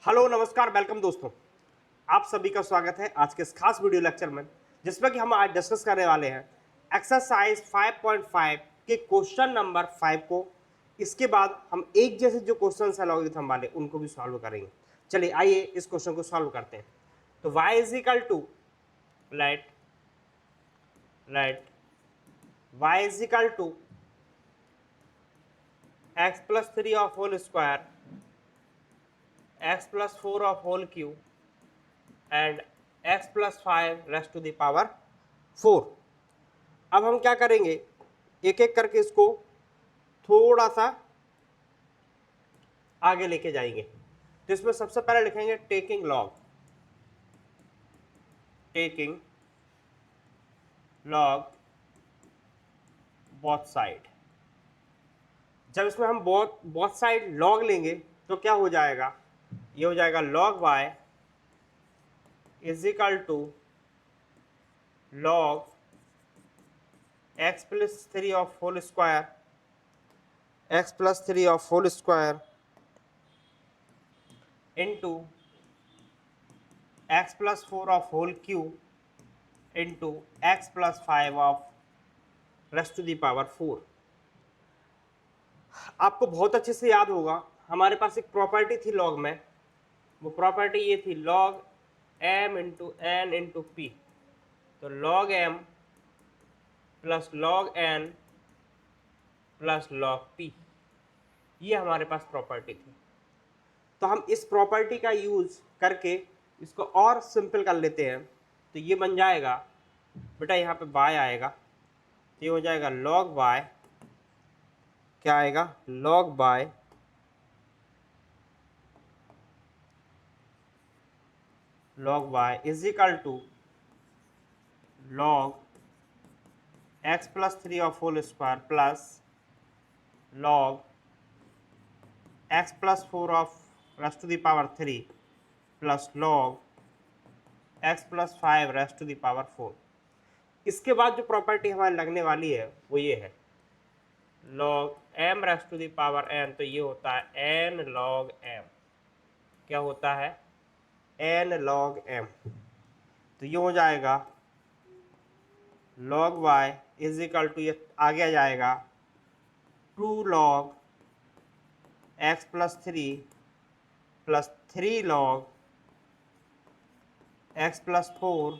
Hello नमस्कार welcome दोस्तों। आप सभी का स्वागत है आज के इस खास वीडियो लेक्चर में, जिसमें कि हम आज डिस्कस करने वाले हैं एक्सरसाइज 5.5 के क्वेश्चन नंबर 5 को। इसके बाद हम एक जैसे जो क्वेश्चन है लॉगरिथम वाले उनको भी सॉल्व करेंगे। चलिए आइए इस क्वेश्चन को सॉल्व करते हैं। तो y is equal to right right y is equal to x plus 3 of whole square x plus 4 of whole cube and x plus 5 raised to the power 4। अब हम क्या करेंगे, एक एक करके इसको थोड़ा सा आगे लेके जाएंगे। तो इसमें सबसे पहले लिखेंगे टेकिंग लॉग बोथ साइड। जब इसमें हम बोथ साइड लॉग लेंगे तो क्या हो जाएगा, ये हो जाएगा log y is equal to log x plus 3 of whole square into x plus 4 of whole cube into x plus 5 of raised to the power 4। आपको बहुत अच्छे से याद होगा, हमारे पास एक प्रॉपर्टी थी लॉग में। वो प्रॉपर्टी ये थी log m into n into p. तो log m plus log n plus log p, ये हमारे पास प्रॉपर्टी थी। तो हम इस प्रॉपर्टी का यूज करके इसको और सिंपल कर लेते हैं। तो ये बन जाएगा बेटा, यहाँ पे y आएगा तो ये हो जाएगा log y, क्या आएगा log y is equal to log x plus 3 of whole square plus log x plus 4 of raised to the power 3 plus log x plus 5 raised to the power 4। इसके बाद जो प्रॉपर्टी हमारी लगने वाली है वो ये है log m raised to the power n। तो ये होता है n log m, क्या होता है n log m। तो ये हो जाएगा log y is equal to, ये आगे आ जाएगा 2 log x plus 3 plus 3 log x plus 4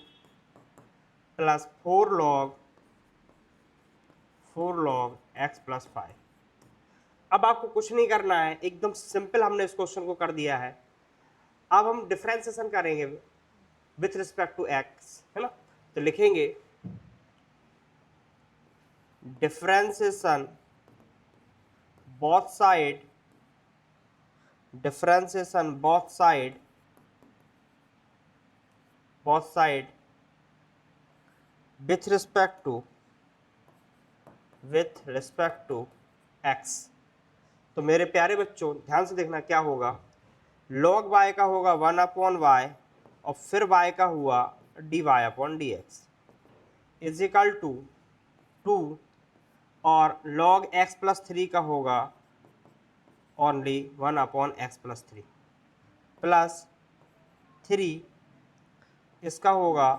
plus 4 log x plus 5। अब आपको कुछ नहीं करना है, एकदम सिंपल हमने इस क्वेश्चन को कर दिया है। अब हम डिफरेंशिएशन करेंगे विथ रिस्पेक्ट टू x, है ना। तो लिखेंगे differentiation both side with respect to x। तो मेरे प्यारे बच्चों ध्यान से देखना क्या होगा, log y का होगा 1/y और फिर y का हुआ dy/dx इज इक्वल टू 2 और log x प्लस 3 का होगा ओनली 1/x प्लस 3 प्लस 3 इसका होगा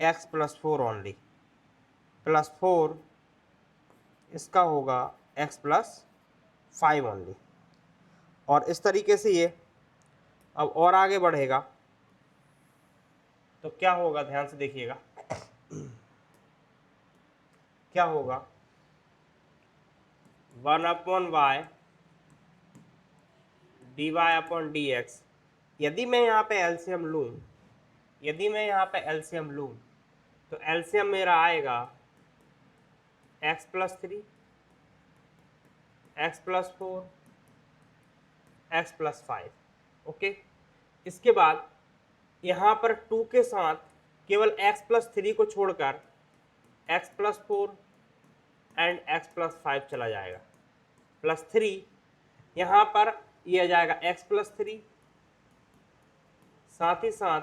x प्लस 4 ओनली प्लस 4 इसका होगा x प्लस 5 ओनली। और इस तरीके से ये अब और आगे बढ़ेगा तो क्या होगा, ध्यान से देखिएगा क्या होगा 1/y dy/dx। यदि मैं यहाँ पे एलसीएम लूँ तो एलसीएम मेरा आएगा x plus 3 x plus 4 x plus 5। Okay, इसके बाद यहाँ पर 2 के साथ केवल x प्लस 3 को छोड़कर x plus 4 and x plus 5 चला जाएगा, प्लस 3 यहाँ पर ये आ जाएगा x प्लस 3 साथ ही साथ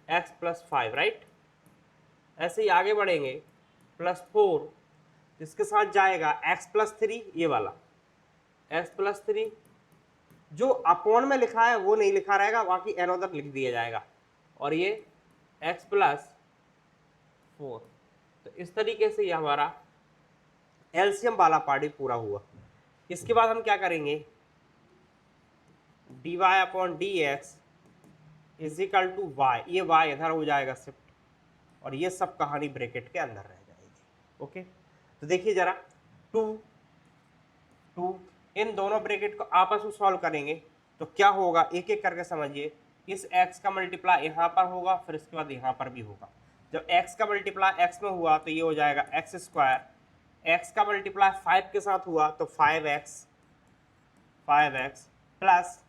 x प्लस 5, राइट। ऐसे ही आगे बढ़ेंगे प्लस 4 इसके साथ जाएगा x प्लस 3, ये वाला x प्लस 3 जो अपॉन में लिखा है वो नहीं लिखा रहेगा, बाकी एनोदर लिख दिया जाएगा, और ये x प्लस 4। तो इस तरीके से ये हमारा एलसीएम वाला पार्ट भी पूरा हुआ। इसके बाद हम क्या करेंगे, dy upon D x is equal to y, ये y इधर हो जाएगा शिफ्ट, और ये सब कहानी ब्रैकेट के अंदर रह जाएगी। ओके, तो देखिए जरा, 2 2 इन दोनों ब्रैकेट को आपस में सॉल्व करेंगे तो क्या होगा, एक एक करके समझिए। इस x का मल्टीप्लाई यहाँ पर होगा, फिर इसके बाद यहाँ पर भी होगा। जब x का मल्टीप्लाई x में हुआ तो ये हो जाएगा एक्स स्क्वायर, x का मल्टीप्लाई 5 के साथ हुआ तो 5x प्लस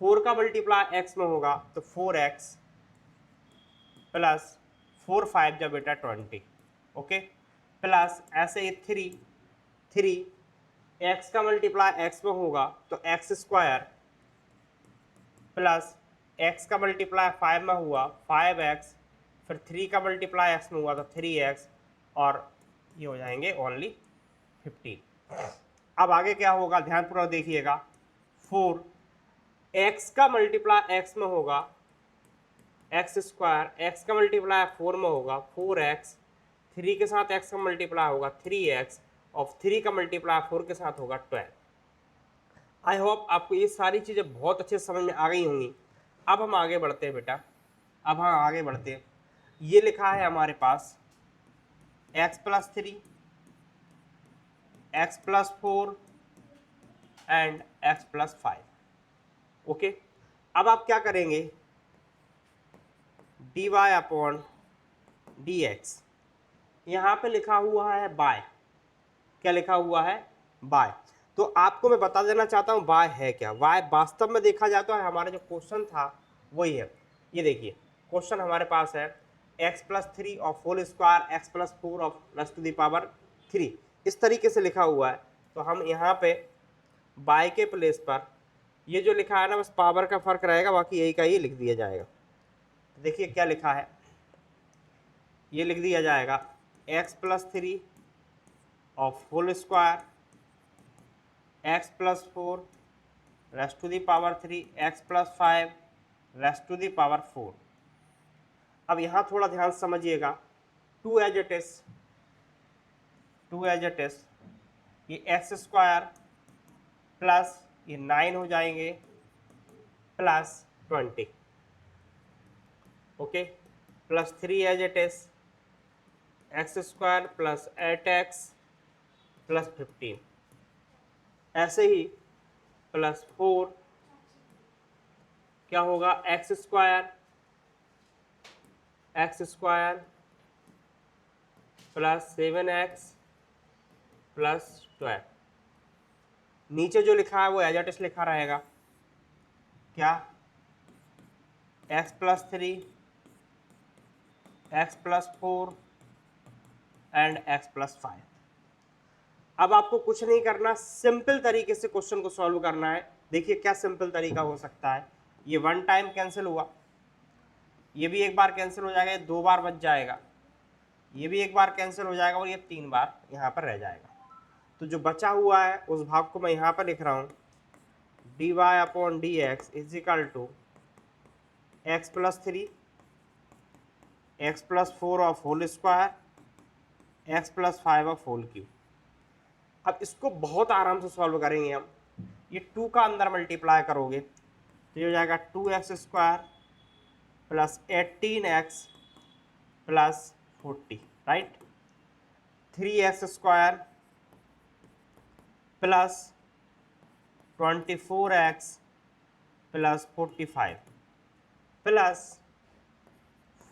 4 का मल्टीप्लाई x में होगा तो 4x प्लस 4 5 जब बेटा 20। ओके, प्लस ऐसे ही 3 x का मल्टीप्लाई x में होगा तो एक्स स्क्वायर प्लस x का मल्टीप्लाई 5 में हुआ 5x, फिर 3 का मल्टीप्लाई x में हुआ तो 3x, और ये हो जाएंगे ओनली 15। अब आगे क्या होगा, ध्यानपूर्वक देखिएगा। 4 x का मल्टीप्लाई x में होगा एक्स स्क्वायर, x का मल्टीप्लाई 4 में होगा 4x, 3 के साथ x का मल्टीप्लाई होगा 3x, और 3 का मल्टीप्लाई 4 के साथ होगा 12। आई होप आपको ये सारी चीज़ें बहुत अच्छे समझ में आ गई होंगी। अब हम आगे बढ़ते हैं बेटा, अब हम आगे बढ़ते हैं। ये लिखा है हमारे पास x plus 3, x plus 4 and x plus 5। Okay, अब आप क्या करेंगे, dy अपॉन डी एक्स, यहाँ पे लिखा हुआ है बाय, क्या लिखा हुआ है, बाय। तो आपको मैं बता देना चाहता हूँ बाय है क्या। बाय वास्तव में देखा जाता है हमारा जो क्वेश्चन था वही है। ये देखिए क्वेश्चन हमारे पास है x प्लस 3 और whole square x plus 4 of plus to the power 3, इस तरीके से लिखा हुआ है। तो हम यहाँ पे बाय के प्लेस पर ये जो लिखा है ना, बस पावर का फर्क रहेगा, बाकी यही का ये लिख दिया जाएगा। तो देखिए क्या लिखा है, ये लिख दिया जाएगा x plus 3 of whole square x plus 4 raised to the power 3 x plus 5 raised to the power 4। अब यहाँ थोड़ा ध्यान समझिएगा, 2 एज इट इज, ये एक्स स्क्वायर प्लस ये 9 हो जाएंगे plus 20। Okay, plus 3 as it is, x square plus 8x plus 15, ऐसे ही प्लस 4 क्या होगा, x square plus 7x plus 12। नीचे जो लिखा है वो एज इट इज लिखा रहेगा, क्या, x plus 3 x plus 4 and x plus 5। अब आपको कुछ नहीं करना, सिंपल तरीके से क्वेश्चन को सॉल्व करना है। देखिए क्या सिंपल तरीका हो सकता है, ये 1 टाइम कैंसिल हुआ, ये भी एक बार कैंसिल हो जाएगा, 2 बार बच जाएगा, ये भी एक बार कैंसिल हो जाएगा, और ये 3 बार यहाँ पर रह जाएगा। तो जो बचा हुआ है उस भाग को मैं यहाँ पर लिख रहा हूँ, dy upon D x is equal to x plus 3 x plus 4 of whole square x plus 5 of whole cube. अब इसको बहुत आराम से सॉल्व करेंगे हम। ये 2 का अंदर मल्टीप्लाई करोगे तो ये हो जाएगा 2x square plus 18x plus 40, right. 3x square plus 24x plus 45 plus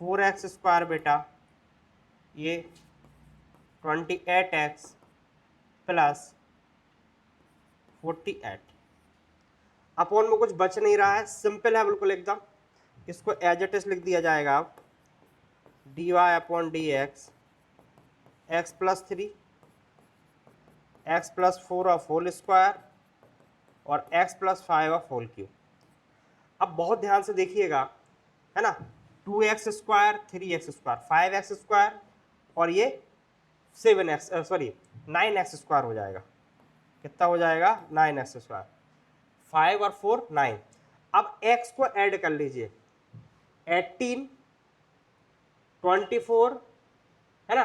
4x square बेटा ये 28x प्लस 48। अपॉन में कुछ बच नहीं रहा है, सिंपल है बिल्कुल एकदम। इसको एज इट इज लिख दिया जाएगा, अब dy upon D X X plus 3 x plus 4 of whole square और X plus 5 of whole cube. अब बहुत ध्यान से देखिएगा, है ना, 2x square 3x square 5x square और ये 9x स्क्वायर हो जाएगा। कितना हो जाएगा, 9x स्क्वायर। 5 और 4 9। अब x को ऐड कर लीजिए, 18 24 है ना।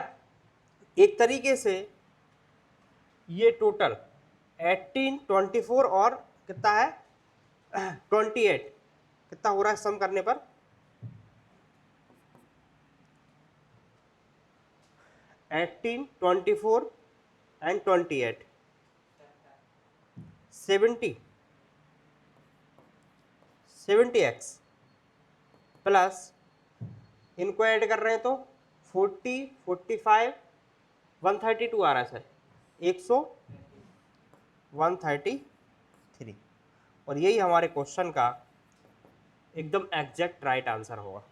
एक तरीके से ये टोटल 18 24 और कितना है 28, कितना हो रहा है सम करने पर 18 24 एंड 28 70x प्लस इनको ऐड कर रहे हैं तो 40 45 132 आ रहा है सर, 133, और यही हमारे क्वेश्चन का एकदम एग्जैक्ट राइट आंसर होगा।